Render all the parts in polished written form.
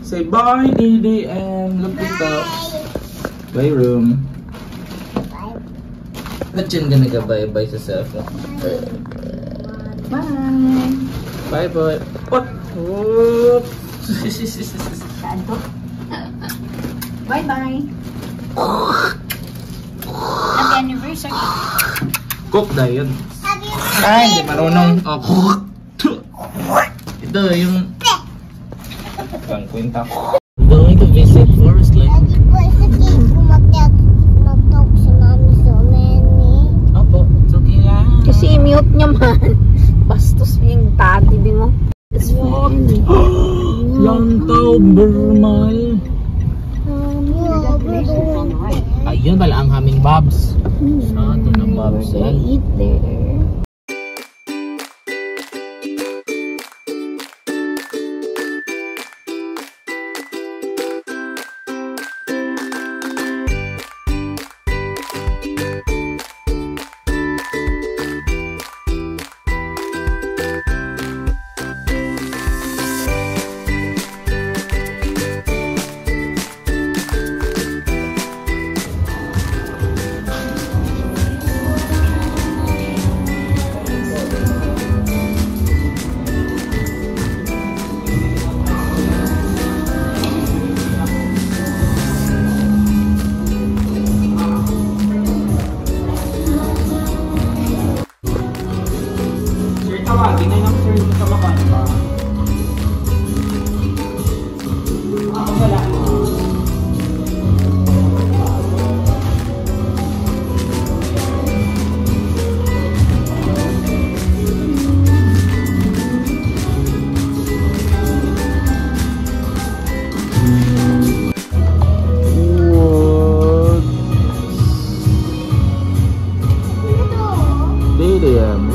Say bye, Didi, and look dito. Playroom. Ba't yan ka nag-bye-bye sa cellphone? Bye. Bye, boy. What? Whoop. Bye-bye. Happy anniversary. Cook na yun. Ay, hindi marunong. Oh. Ito yung... Ang kwenta. Going to visit Forest Lake. Opo, it's okay lang. Kasi i-mute niya man. Bastos yung tatibi mo. It's funny. Lantaw, Bermal. Ayun pala ang aming Bobs. Ito ng Bobs. Eat there. Tawagin na yung sir sa makan pa. Wala.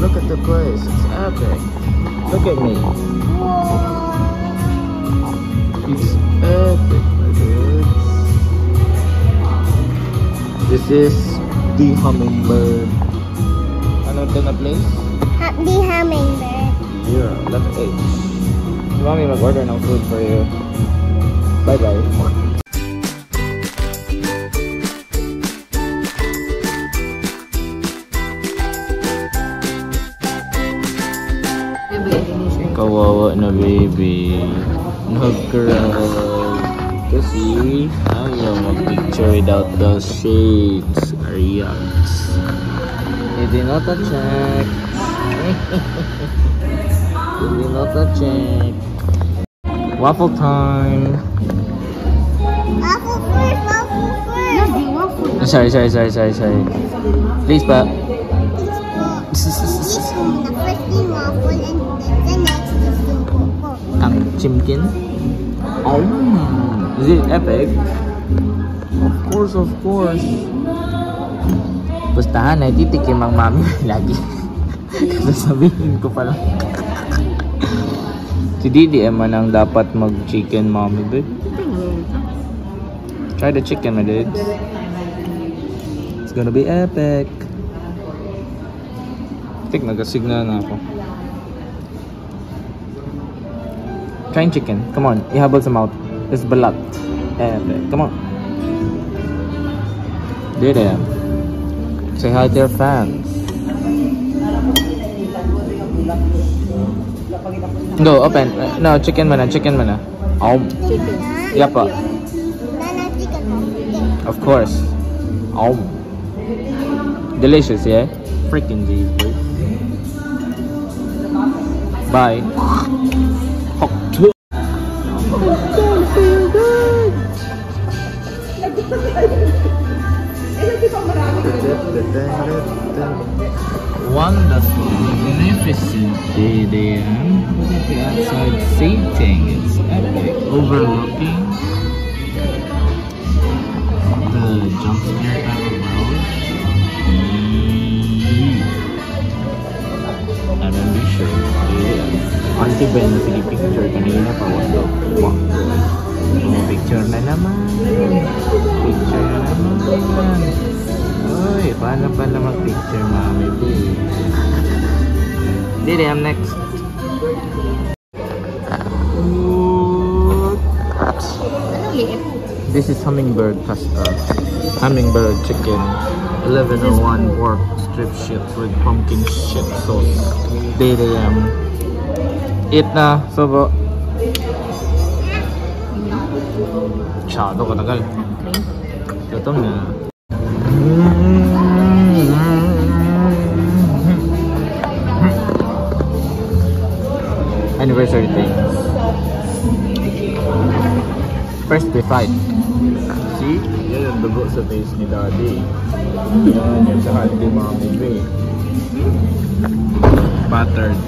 Look at the place, it's epic. Look at me. It's epic, my dudes. This is the Hummingbird. Ano ito na place? The Hummingbird. Yeah, letter H. You want me to order no food for you? Bye bye. Kawawa na baby. Nag-cry. Kasi ayaw mag-picture without those shades. Ariaks. Hindi not a check. Hindi not a check. Waffle time. Waffle first, waffle first. Sorry. Please, pa. The first thing waffle and the next is yung coco. Ang chimkin? Oh, is it epic? Of course. Pustahan ay titikim ang mami lagi. Sasabihin ko pala. Si Didi man ang dapat mag-chicken mommy, babe. Try the chicken, my dudes. It's gonna be epic. I think nag-signal na ako. Try chicken. Come on, ihabol sa mouth. It's balat. Epic. Come on. Didi. Say hi to your fans. Go, open. No, chicken mana. Chicken. Yapa. Nana chicken. Of course. Delicious, yeah? Freaking these, dude. Bye. Wonderful, magnificent day. Look at the outside seating. It's epic. Overlooking the jump scare type of road. I'm not sure. Yeah. Auntie Ben, sige picture kanina pa. Wow. Picture na naman. Uy, paano pala mag-picture, mami? Didi, I'm next. Ano liit? This is hummingbird pasta. Hummingbird chicken. 1101 pork strip chips with pumpkin shit sauce. DDM. Eat na, sobo. Masyado ka tagal. Gutom na. Anniversary things. First we fight. See? Yan ang dugo sa face ni Daddy. Yan, yan sa handy Mommy B. Buttered.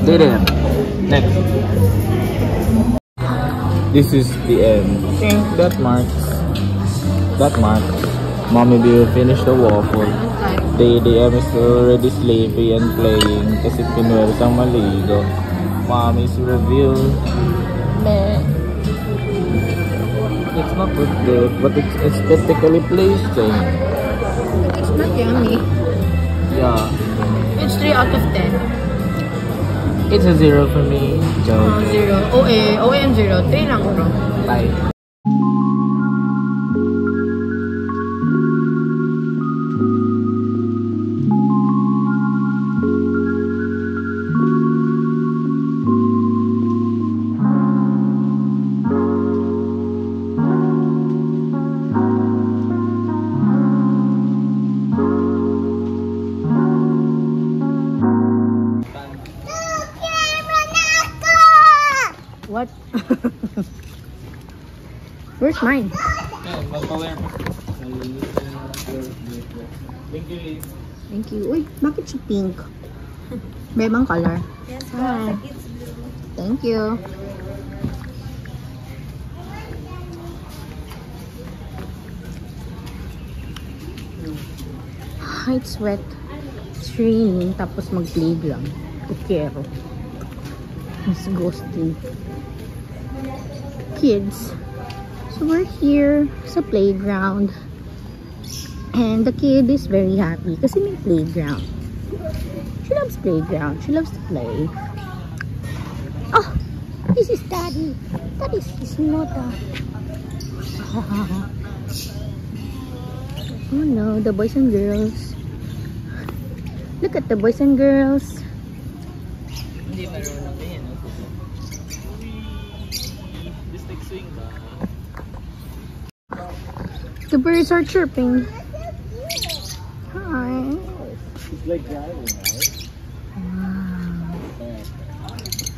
Did it. Next. This is the end. Okay, that marks. Mommy B will finish the waffle. DDM is already sleepy and playing kasi pinuwers ang maligo. Mommy's review. Meh. It's not good, but it's aesthetically pleasing. It's not yummy. Yeah. It's 3 out of 10. It's a 0 for me. Joke. 0. OM 0. 3 lang bro. Bye. What? Where's mine? Thank you. Uy, bakit siya pink? Bebang color. Yes, Hi. Thank you. It's wet. It's raining. Tapos mag-playground. Kukero. It's ghosting. Kids. So we're here sa playground. And the kid is very happy kasi may playground. She loves playground. She loves to play. Oh, this is Daddy. That is his mother. Oh no, the boys and girls. Look at the boys and girls. The birds are chirping. Hi. It's like driving, right? Wow.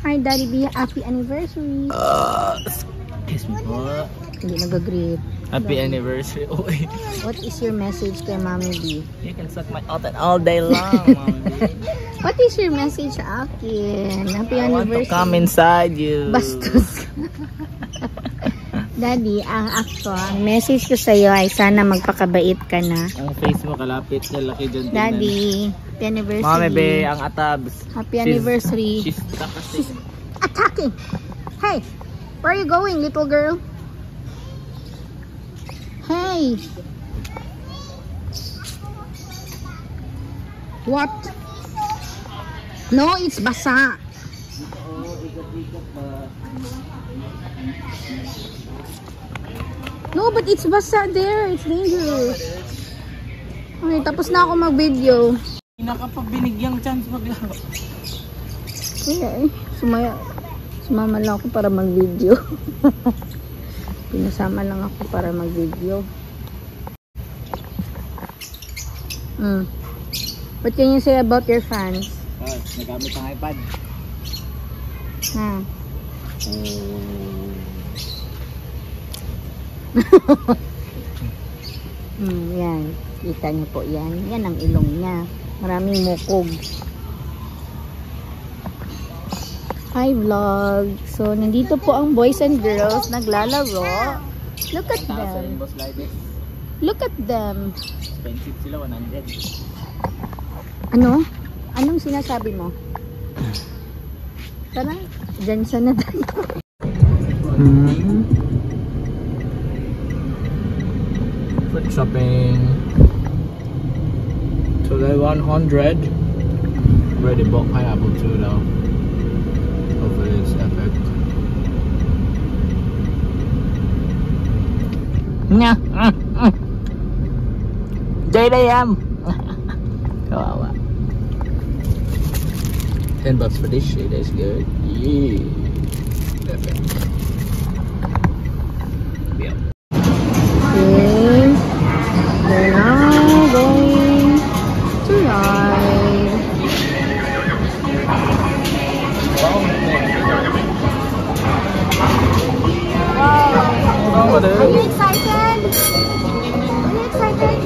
Hi, Daddy B. Happy anniversary. Kiss me po. Hindi nag-greet. Happy anniversary. What is your message kay Mommy B? You can suck my oven all day long, Mommy B. What is your message sa akin? Happy I want to anniversary. come inside you. Bastos. Daddy, ang message ko sa'yo ay sana magpakabait ka na. Ang face mo kalapit na laki dyan. Daddy, happy anniversary. Mami be, ang atabs. Happy anniversary. She's stuck kasi. She's attacking. Hey, where are you going, little girl? Hey. What? No, it's basa. No, but it's basa there. It's dangerous. Okay, tapos na ako mag-video. Nakapabinigyang chance maglaro. Okay. Sumama lang ako para mag-video. Pinasama lang ako para mag-video. What can you say about your fans? Nagamit ang iPad. Yan. Kita niyo po yan. Yan ang ilong niya. Maraming mukog. Hi vlog. So, nandito po ang boys and girls naglalaro. Look at them. Look at them. Expensive sila, 100. Ano? Anong sinasabi mo? Tara, dyan sana tayo. Food shopping. So, 100. Ready bought pineapple too now. JDM! Kawawa. 10 bucks for this shit, that's good. Yeah. Okay. We're now going to ride. Wow. Are you excited? Are you excited?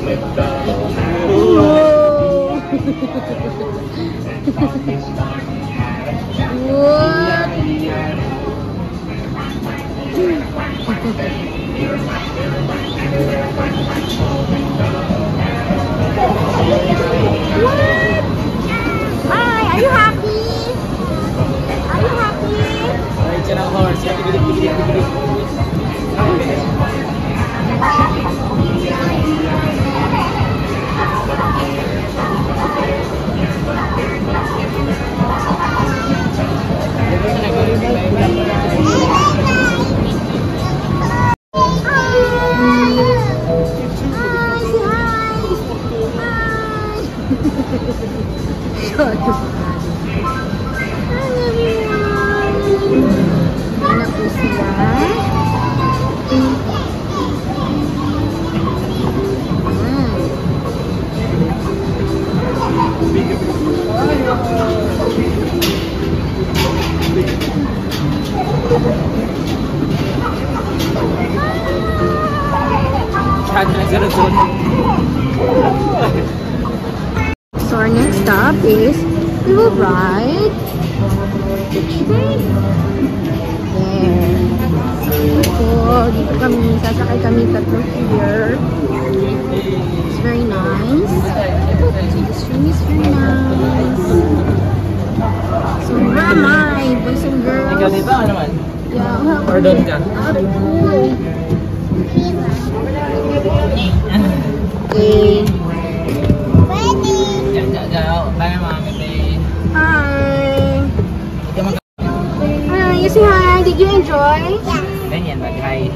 Whoa. What? What? Hi, are you happy? Are you happy? It's an horse. So our next stop is we will ride the train. There. So dito kami, sasakay kami tatlo here. It's very nice. So this train is very nice. So where am I? Boys and girls? Ikaw dito, ano naman? Yeah. Or doon ka? Okay. Bye, Mami. Hi. Hi, you say hi. Did you enjoy? Yeah. Ganyan, mag-hi.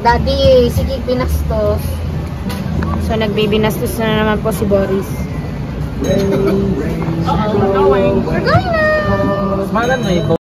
Daddy, sige, binastos. So, nagbibinastos na naman po si Boris. We're going now! Smalan mo ito.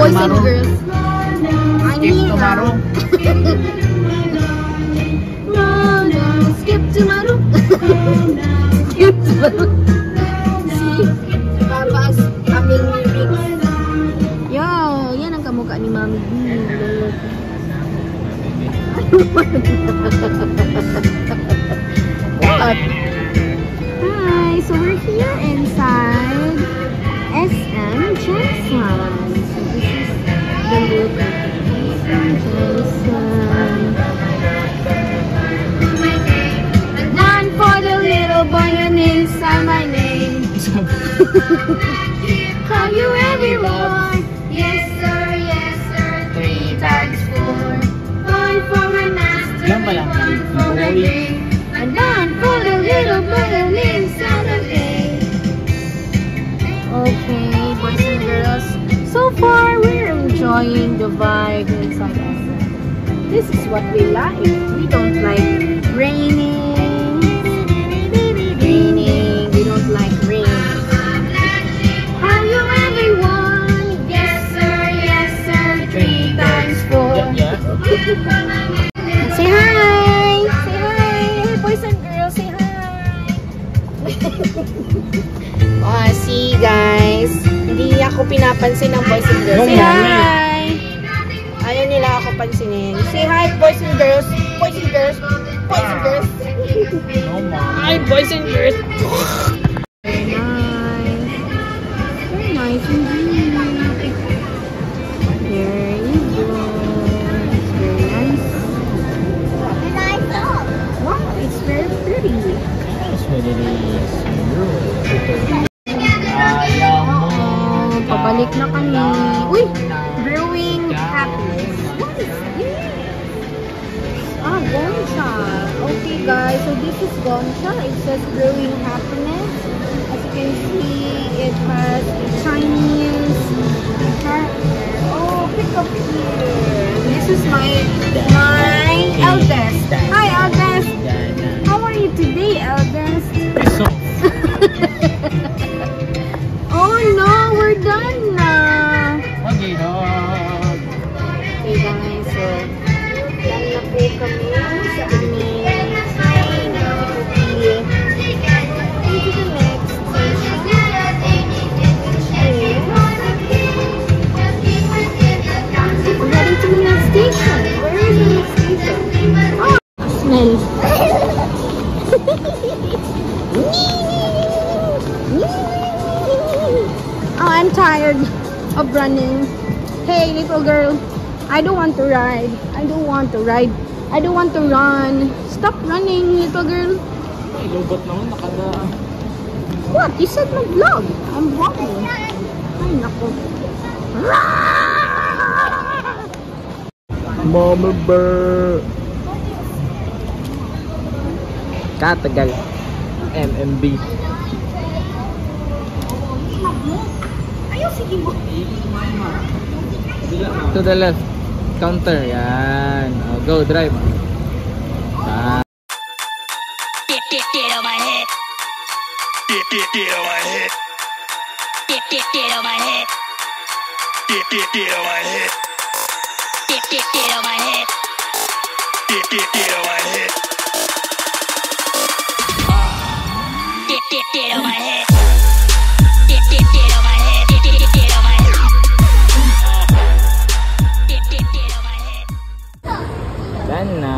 Boys and girls. I'm here. Skip tomorrow. Skip tomorrow. See? Papa's aming lyrics. Yo, yan ang kamukha ni Mami B. What? Hi, so we're here inside SM Jensen. So this is the look of SM Jensen. One for the little boy and inside my name. Call you evermore. Yes sir, 3 times 4. One for my master, one for my king. And one for the little boy and inside the name. Okay, boys and girls. So far, we're enjoying the vibe inside SM. This is what we like. We don't like raining. We don't like rain. Have you Hi, boys and girls. Very nice. Very nice indeed. There you go. It's very nice. And I saw. Wow, it's very pretty. That's what it is. Pabalik na kami. Uy! Brewing happiness. What is this? Ah, Gongcha. Okay guys, so this is Gongcha. It says brewing happiness. As you can see, it has a Chinese character. Oh, pick up here. This is my eldest. Hi, eldest. How are you today, eldest? Oh no, we're done na. Okay, dog. Okay guys, so done na po kami sa aming train na pipili into the next station. We're heading to the next station. Where is the next station? Oh, smell. Oh, I'm tired of running. Hey, little girl. I don't want to ride. I don't want to ride. I don't want to run. Stop running, little girl. Ay, lobot naman. Nakadaan. What? You said no vlog. I'm vlogging. Ay, nako. Mama bear. Katagal. MMB. To the left. Counter. Yan. Oh, go, drive. Ah. Get on my head. Get on my head. Get on my head. Get on my head. Get on my head. Get on my head. Get on my head. Get on my head. Get on my head. Get on my head. Sana.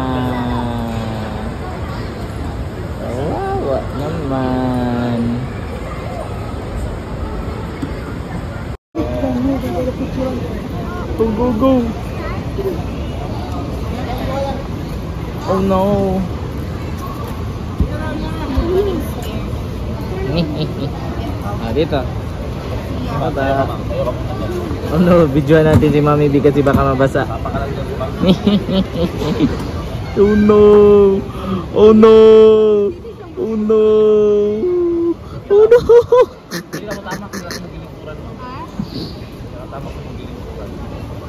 Kawawa naman. Go, go, go. Oh no. Ah, dito. Baba. Oh no, videoan natin si Mami B kasi baka mabasa. Oh no. Oh no. Oh no. Oh no.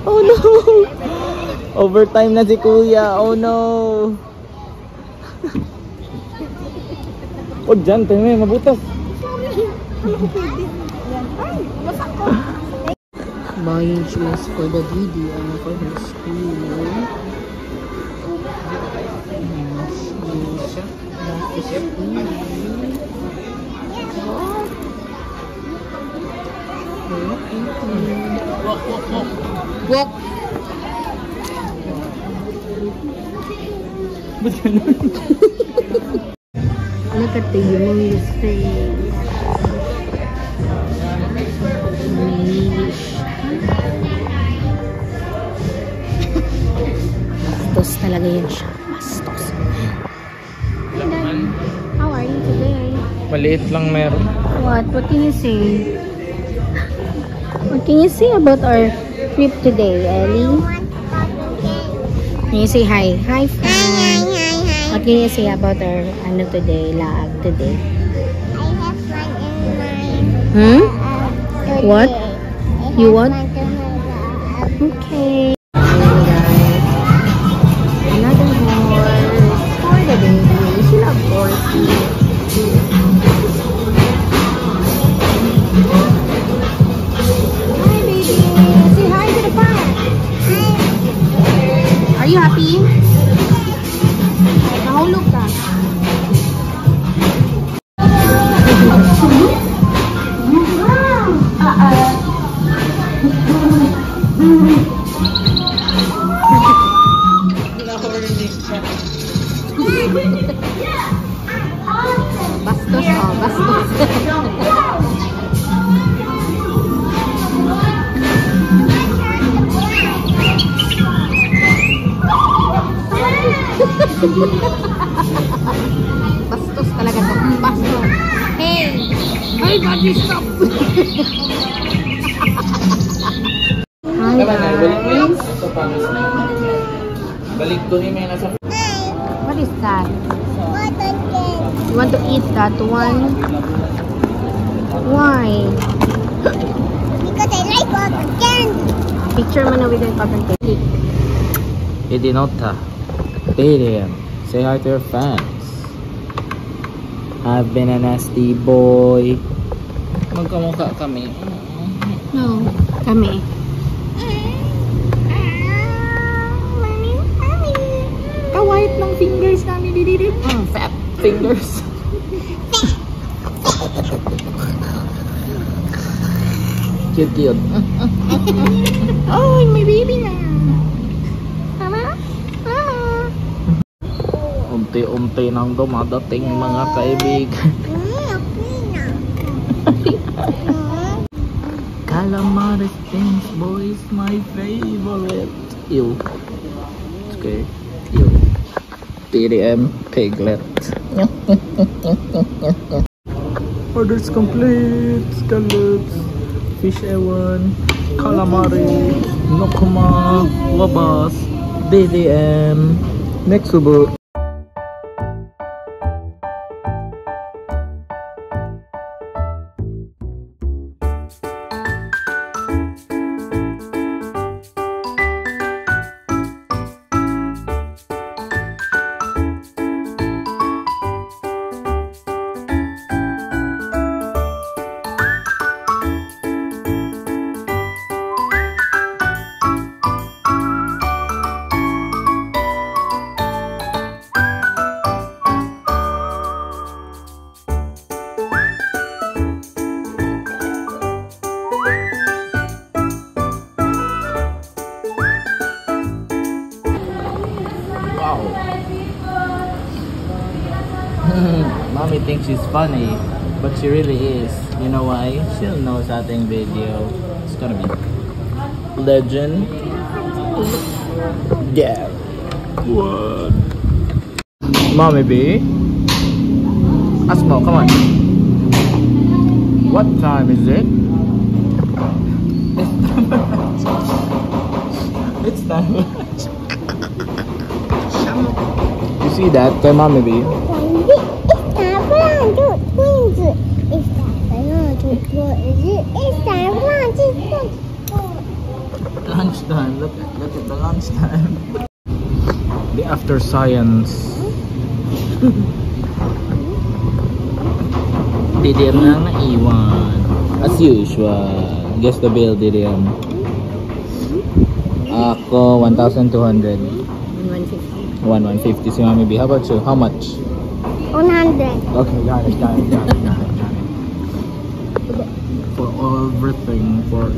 Oh no. Overtime na si Kuya. Oh no. Oh, dyan. Tingnan mo, mabutas. Buying shoes for the video for her school. Walk. Look at the humongous face. Bastos talaga yan siya. Bastos. How are you today? Maliit lang meron. What? What can you say? What can you say about our trip today, Ellie? Can you say hi? Hi, friend. What can you say about our today, lag today? I have fun in my Hmm? What? I You have what? fun in my Okay. Ayan, guys. Another horse for the baby. She loves horses. Hi, baby. Say hi to the park. Are you happy? Nahulog ka. Bastos talaga to. Bastos. Hey! Ay, buddy, stop! Hi, guys. Balik to ni may nasa. What is that? What again? You want to eat that one? Why? Because I like cotton candy. Picture mo na with your cotton candy. Idinota. Darian. Say hi to your fans. I've been a nasty boy. Magkamukha kami. No. Kami. Ka-white ng fingers namin. Fat fingers. Cute. Oh, may baby na. Tama? Unti-unti nang dumadating mga kaibigan. Calamari things, boys, my favorite. Ew. Okay. Ew. TDM piglet. Orders complete. Scallops. Fish ewan. Calamari. Nokuma. Wabas. DDM. Nexubo. Mommy thinks she's funny, but she really is. You know why? She knows ating video. It's gonna be legend. Yeah. What? Mommy B. Asmo, come on. What time is it? It's time. You see that? Kay Mommy B. Lunchtime. Look at the lunchtime. The after science. DDM lang naiwan. As usual. Guess the bill, DDM. Ako, 1,200. 150. 150 si Mami B. How about you? How much? 100. Okay, got it. For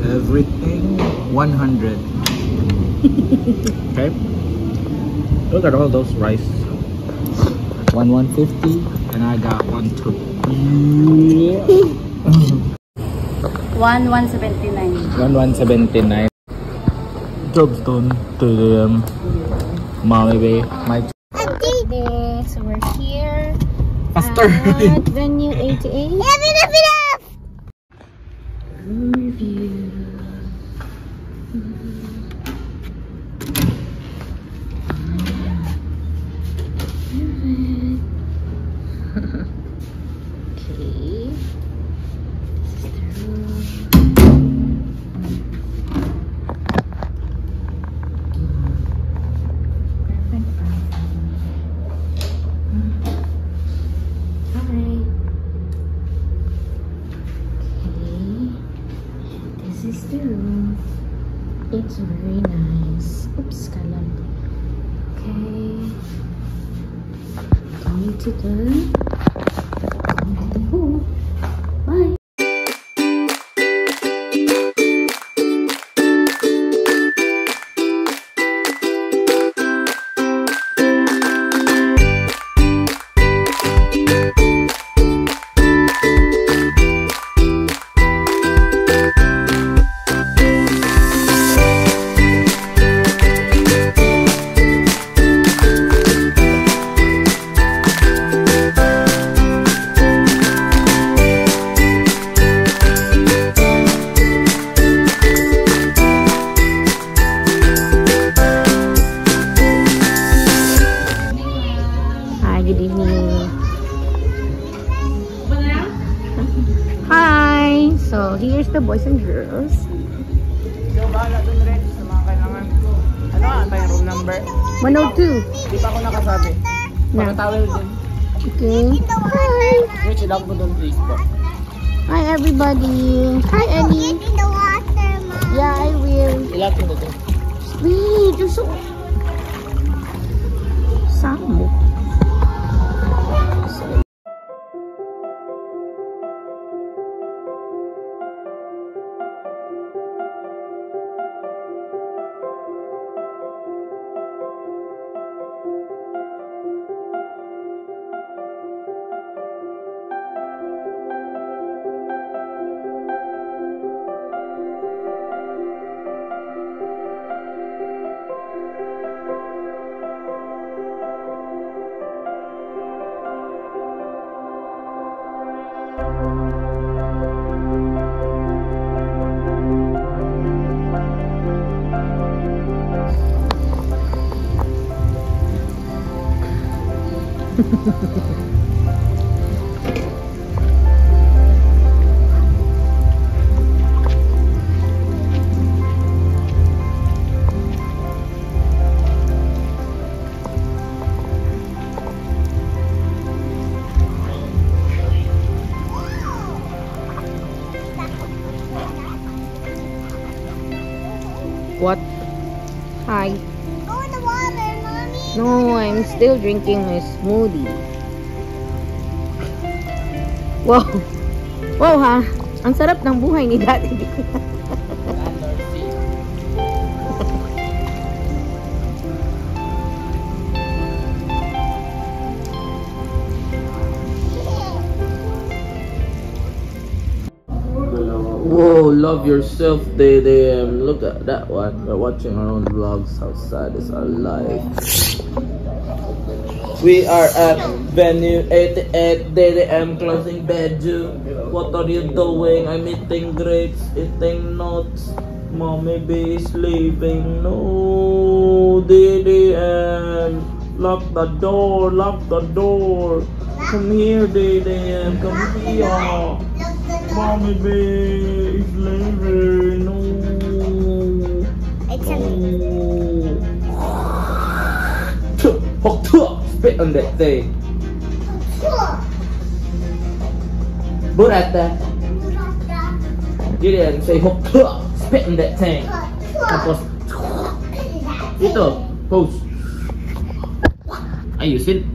everything, 100. Okay. Look at all those rice. 150, and I got 179. 179. Job's done to them. Mommy B. My Okay, so we're here faster. at venue 88. Enough! Review. Okay. This is the room. It's very nice. Oops, kalam. Okay. Coming to the pool. Bye. here's the boys and girls. So, bahala dun rin sa mga kailangan. Ano ang tayo room number? 102. Di pa ako nakasabi. Na. Towel din. Okay. Hi. Rich, ilap mo dun please po. Hi everybody. Hi Annie. In the water, Mom. Yeah, I will. Ilap mo dun. Sweet. You're so... Samo. What? Hi. Go in the water, Mommy. No, I'm still drinking my smoothie. Wow. Wow ha. Ang sarap ng buhay ni Daddy. Whoa, love yourself, DDM. Look at that one. We're watching our own vlogs. How sad is our life. We are at venue 88, DDM closing bedroom. What are you doing? I'm eating grapes, eating nuts. Mommy B is leaving. No, DDM. Lock the door, lock the door. Come here, DDM. Come here. Mommy B is leaving. No. It's a Spit on that thing. Put at that. You didn't say spit on that thing. Tapos ito, pose. Ayusin.